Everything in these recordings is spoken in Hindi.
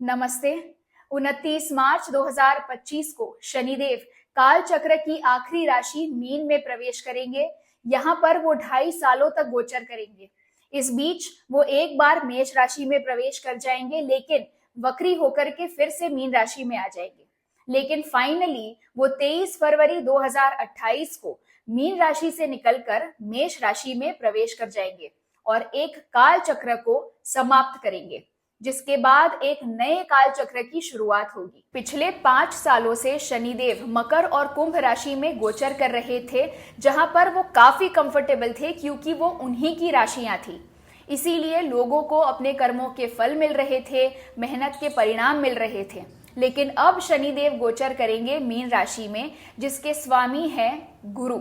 नमस्ते। 29 मार्च 2025 को शनिदेव काल चक्र की आखिरी राशि मीन में प्रवेश करेंगे। यहाँ पर वो 2.5 सालों तक गोचर करेंगे। इस बीच वो एक बार मेष राशि में प्रवेश कर जाएंगे, लेकिन वक्री होकर के फिर से मीन राशि में आ जाएंगे। लेकिन फाइनली वो 23 फरवरी 2028 को मीन राशि से निकलकर मेष राशि में प्रवेश कर जाएंगे और एक काल चक्र को समाप्त करेंगे, जिसके बाद एक नए काल चक्र की शुरुआत होगी। पिछले 5 सालों से शनिदेव मकर और कुंभ राशि में गोचर कर रहे थे, जहां पर वो काफी कंफर्टेबल थे क्योंकि वो उन्हीं की राशियां थी। इसीलिए लोगों को अपने कर्मों के फल मिल रहे थे, मेहनत के परिणाम मिल रहे थे। लेकिन अब शनिदेव गोचर करेंगे मीन राशि में, जिसके स्वामी है गुरु।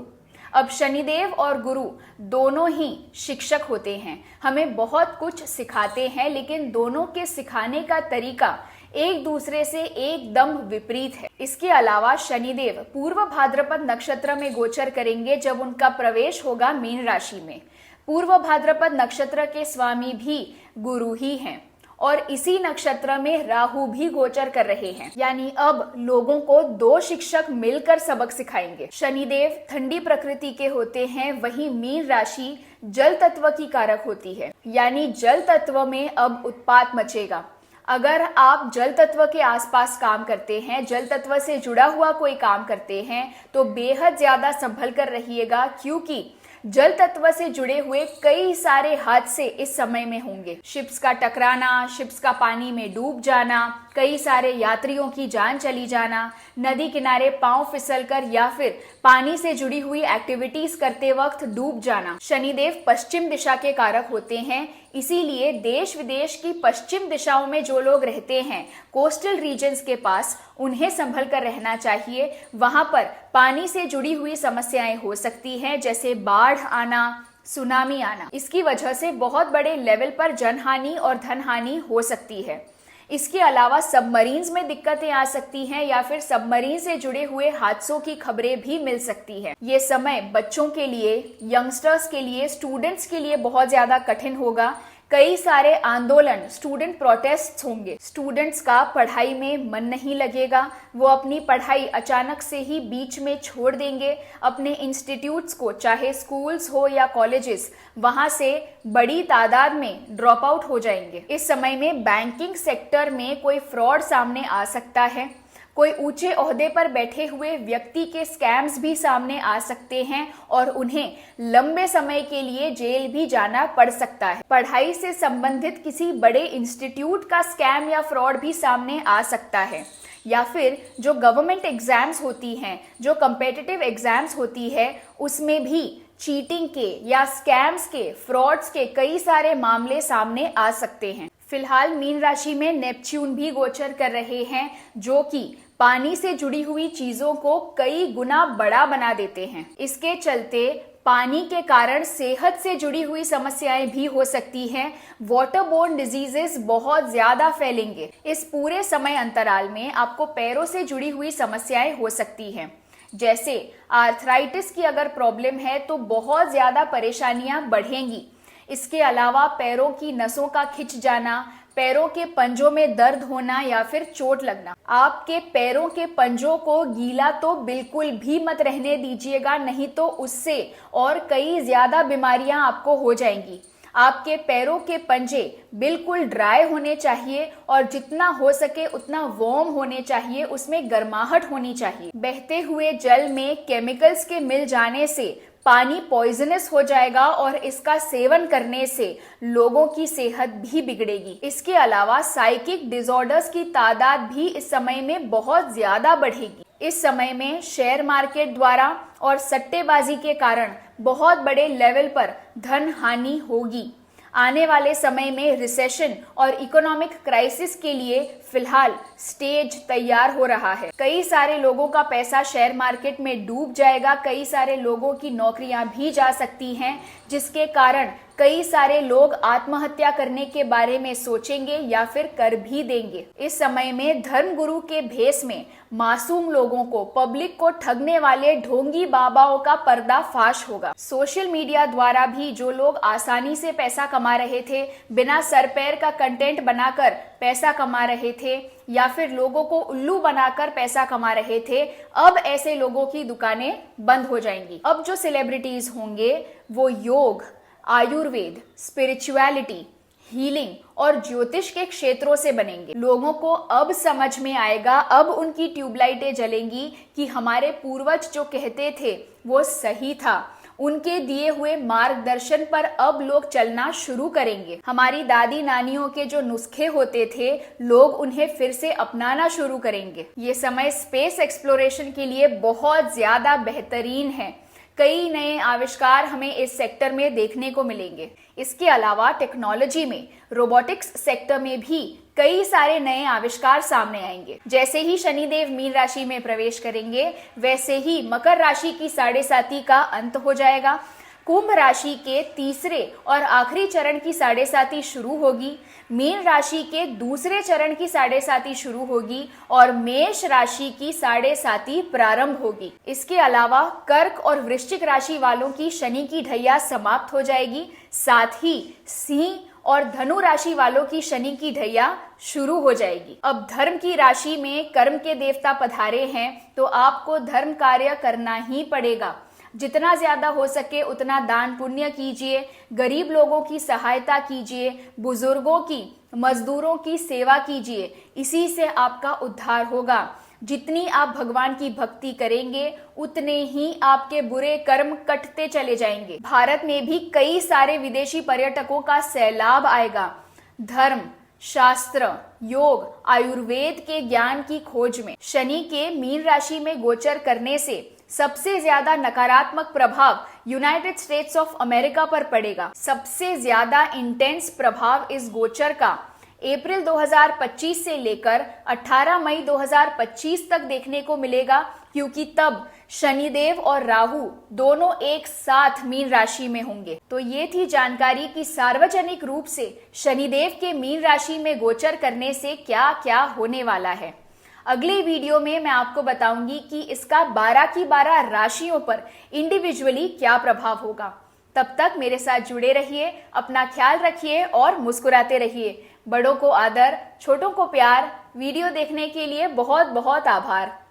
अब शनिदेव और गुरु दोनों ही शिक्षक होते हैं, हमें बहुत कुछ सिखाते हैं, लेकिन दोनों के सिखाने का तरीका एक दूसरे से एकदम विपरीत है। इसके अलावा शनिदेव पूर्व भाद्रपद नक्षत्र में गोचर करेंगे जब उनका प्रवेश होगा मीन राशि में। पूर्व भाद्रपद नक्षत्र के स्वामी भी गुरु ही हैं और इसी नक्षत्र में राहु भी गोचर कर रहे हैं। यानी अब लोगों को 2 शिक्षक मिलकर सबक सिखाएंगे। शनिदेव ठंडी प्रकृति के होते हैं, वहीं मीन राशि जल तत्व की कारक होती है। यानी जल तत्व में अब उत्पात मचेगा। अगर आप जल तत्व के आसपास काम करते हैं, जल तत्व से जुड़ा हुआ कोई काम करते हैं, तो बेहद ज्यादा संभल कर रहिएगा, क्योंकि जल तत्व से जुड़े हुए कई सारे हादसे इस समय में होंगे। शिप्स का टकराना, शिप्स का पानी में डूब जाना, कई सारे यात्रियों की जान चली जाना, नदी किनारे पांव फिसलकर या फिर पानी से जुड़ी हुई एक्टिविटीज करते वक्त डूब जाना। शनिदेव पश्चिम दिशा के कारक होते हैं, इसीलिए देश विदेश की पश्चिम दिशाओं में जो लोग रहते हैं, कोस्टल रीजन्स के पास, उन्हें संभल कर रहना चाहिए। वहां पर पानी से जुड़ी हुई समस्याएं हो सकती हैं, जैसे बाढ़ आना, सुनामी आना। इसकी वजह से बहुत बड़े लेवल पर जनहानि और धनहानि हो सकती है। इसके अलावा सबमरीन्स में दिक्कतें आ सकती हैं या फिर सबमरीन से जुड़े हुए हादसों की खबरें भी मिल सकती हैं। ये समय बच्चों के लिए, यंगस्टर्स के लिए, स्टूडेंट्स के लिए बहुत ज्यादा कठिन होगा। कई सारे आंदोलन, स्टूडेंट प्रोटेस्ट होंगे। स्टूडेंट्स का पढ़ाई में मन नहीं लगेगा, वो अपनी पढ़ाई अचानक से ही बीच में छोड़ देंगे। अपने इंस्टीट्यूट्स को, चाहे स्कूल्स हो या कॉलेजेस, वहां से बड़ी तादाद में ड्रॉप आउट हो जाएंगे। इस समय में बैंकिंग सेक्टर में कोई फ्रॉड सामने आ सकता है। कोई ऊंचे ओहदे पर बैठे हुए व्यक्ति के स्कैम्स भी सामने आ सकते हैं और उन्हें लंबे समय के लिए जेल भी जाना पड़ सकता है। पढ़ाई से संबंधित किसी बड़े इंस्टीट्यूट का स्कैम या फ्रॉड भी सामने आ सकता है। या फिर जो गवर्नमेंट एग्जाम्स होती हैं, जो कम्पिटिटिव एग्जाम्स होती है, उसमें भी चीटिंग के या स्कैम्स के, फ्रॉड्स के कई सारे मामले सामने आ सकते हैं। फिलहाल मीन राशि में नेपच्यून भी गोचर कर रहे हैं, जो कि पानी से जुड़ी हुई चीजों को कई गुना बड़ा बना देते हैं। इसके चलते पानी के कारण सेहत से जुड़ी हुई समस्याएं भी हो सकती हैं। वाटरबोर्न डिजीजेस बहुत ज्यादा फैलेंगे। इस पूरे समय अंतराल में आपको पैरों से जुड़ी हुई समस्याएं हो सकती हैं। जैसे आर्थराइटिस की अगर प्रॉब्लम है तो बहुत ज्यादा परेशानियां बढ़ेंगी। इसके अलावा पैरों की नसों का खिंच जाना, पैरों के पंजों में दर्द होना या फिर चोट लगना। आपके पैरों के पंजों को गीला तो बिल्कुल भी मत रहने दीजिएगा, नहीं तो उससे और कई ज्यादा बीमारियां आपको हो जाएंगी। आपके पैरों के पंजे बिल्कुल ड्राई होने चाहिए और जितना हो सके उतना वार्म होने चाहिए, उसमें गर्माहट होनी चाहिए। बहते हुए जल में केमिकल्स के मिल जाने से पानी पॉइजनस हो जाएगा और इसका सेवन करने से लोगों की सेहत भी बिगड़ेगी। इसके अलावा साइकिक डिसऑर्डर्स की तादाद भी इस समय में बहुत ज्यादा बढ़ेगी। इस समय में शेयर मार्केट द्वारा और सट्टेबाजी के कारण बहुत बड़े लेवल पर धन हानि होगी। आने वाले समय में रिसेशन और इकोनॉमिक क्राइसिस के लिए फिलहाल स्टेज तैयार हो रहा है। कई सारे लोगों का पैसा शेयर मार्केट में डूब जाएगा, कई सारे लोगों की नौकरियां भी जा सकती हैं, जिसके कारण कई सारे लोग आत्महत्या करने के बारे में सोचेंगे या फिर कर भी देंगे। इस समय में धर्मगुरु के भेष में मासूम लोगों को, पब्लिक को ठगने वाले ढोंगी बाबाओं का पर्दाफाश होगा। सोशल मीडिया द्वारा भी जो लोग आसानी से पैसा कमा रहे थे, बिना सर पैर का कंटेंट बनाकर पैसा कमा रहे थे या फिर लोगों को उल्लू बनाकर पैसा कमा रहे थे, अब ऐसे लोगों की दुकानें बंद हो जाएंगी। अब जो सेलिब्रिटीज होंगे वो योग, आयुर्वेद, स्पिरिचुअलिटी, हीलिंग और ज्योतिष के क्षेत्रों से बनेंगे। लोगों को अब समझ में आएगा, अब उनकी ट्यूबलाइटें जलेंगी कि हमारे पूर्वज जो कहते थे वो सही था। उनके दिए हुए मार्गदर्शन पर अब लोग चलना शुरू करेंगे। हमारी दादी नानियों के जो नुस्खे होते थे, लोग उन्हें फिर से अपनाना शुरू करेंगे। ये समय स्पेस एक्सप्लोरेशन के लिए बहुत ज्यादा बेहतरीन है। कई नए आविष्कार हमें इस सेक्टर में देखने को मिलेंगे। इसके अलावा टेक्नोलॉजी में, रोबोटिक्स सेक्टर में भी कई सारे नए आविष्कार सामने आएंगे। जैसे ही शनिदेव मीन राशि में प्रवेश करेंगे, वैसे ही मकर राशि की साढ़े साती का अंत हो जाएगा। कुंभ राशि के तीसरे और आखिरी चरण की साढ़े साती शुरू होगी। मीन राशि के दूसरे चरण की साढ़े साती शुरू होगी और मेष राशि की साढ़े साती प्रारंभ होगी। इसके अलावा कर्क और वृश्चिक राशि वालों की शनि की ढैया समाप्त हो जाएगी। साथ ही सिंह और धनु राशि वालों की शनि की ढैया शुरू हो जाएगी। अब धर्म की राशि में कर्म के देवता पधारे हैं, तो आपको धर्म कार्य करना ही पड़ेगा। जितना ज्यादा हो सके उतना दान पुण्य कीजिए, गरीब लोगों की सहायता कीजिए, बुजुर्गों की, मजदूरों की सेवा कीजिए। इसी से आपका उद्धार होगा। जितनी आप भगवान की भक्ति करेंगे, उतने ही आपके बुरे कर्म कटते चले जाएंगे। भारत में भी कई सारे विदेशी पर्यटकों का सैलाब आएगा। धर्म, शास्त्र, योग, आयुर्वेद के ज्ञान की खोज में शनि के मीन राशि में गोचर करने से सबसे ज्यादा नकारात्मक प्रभाव यूनाइटेड स्टेट्स ऑफ अमेरिका पर पड़ेगा। सबसे ज्यादा इंटेंस प्रभाव इस गोचर का अप्रैल 2025 से लेकर 18 मई 2025 तक देखने को मिलेगा, क्योंकि तब शनिदेव और राहु दोनों एक साथ मीन राशि में होंगे। तो ये थी जानकारी कि सार्वजनिक रूप से शनिदेव के मीन राशि में गोचर करने से क्या क्या होने वाला है। अगले वीडियो में मैं आपको बताऊंगी कि इसका 12 की 12 राशियों पर इंडिविजुअली क्या प्रभाव होगा। तब तक मेरे साथ जुड़े रहिए, अपना ख्याल रखिए और मुस्कुराते रहिए। बड़ों को आदर, छोटों को प्यार। वीडियो देखने के लिए बहुत बहुत आभार।